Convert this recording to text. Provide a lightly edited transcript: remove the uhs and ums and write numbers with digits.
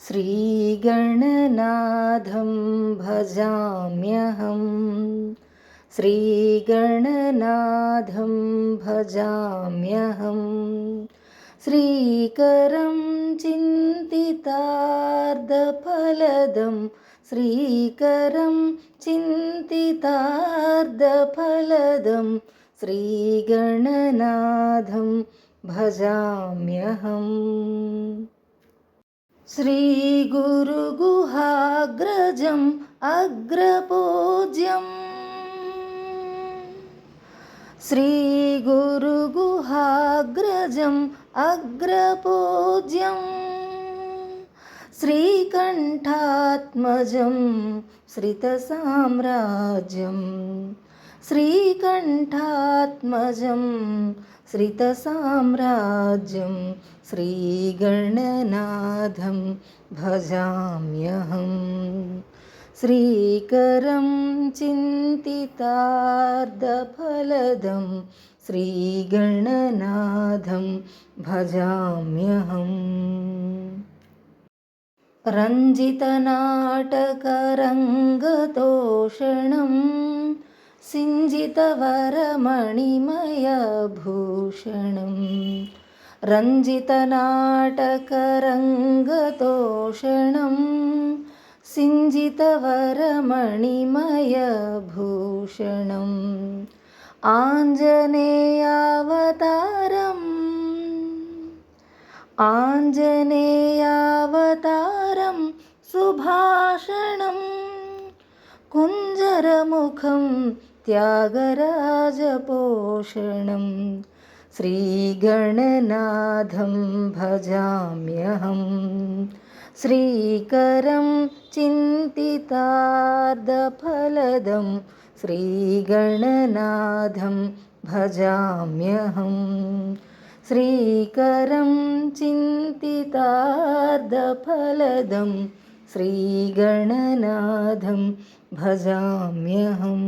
श्रीगणनाथं भजाम्यहम् श्रीगणनाथं भजाम्यहम् श्रीकरं चिन्तितार्थफलदं श्रीकरं चिन्तितार्थफलदं श्रीगणनाथं भजाम्यहम् श्रीगुरुगुहाग्रजम् अग्रपूज्यम् श्रीगुरुगुहाग्रजम् अग्रपूज्यम् श्रीकण्ठात्मजं श्रितसाम्राज्यं श्रीकण्ठात्मजं श्रितसाम्राज्यं श्रीगणनाथं भजाम्यहम् श्रीकरं चिन्तितार्थफलदं श्रीगणनाथं भजाम्यहम् रञ्जितनाटकरङ्गतोषणं सिञ्जितवरमणिमयभूषणं रञ्जितनाटकरङ्गतोषणं सिञ्जितवरमणिमयभूषणम् आञ्जनेयावतारं सुभाषणं कुञ्जरमुखं त्यागराजपोषणं श्रीगणनाथं भजाम्यहम् श्रीकरं चिन्तितार्थफलदं श्रीगणनाथं भजाम्यहम् श्रीकरं चिन्तितार्थफलदं श्रीगणनाथं भजाम्यहम्।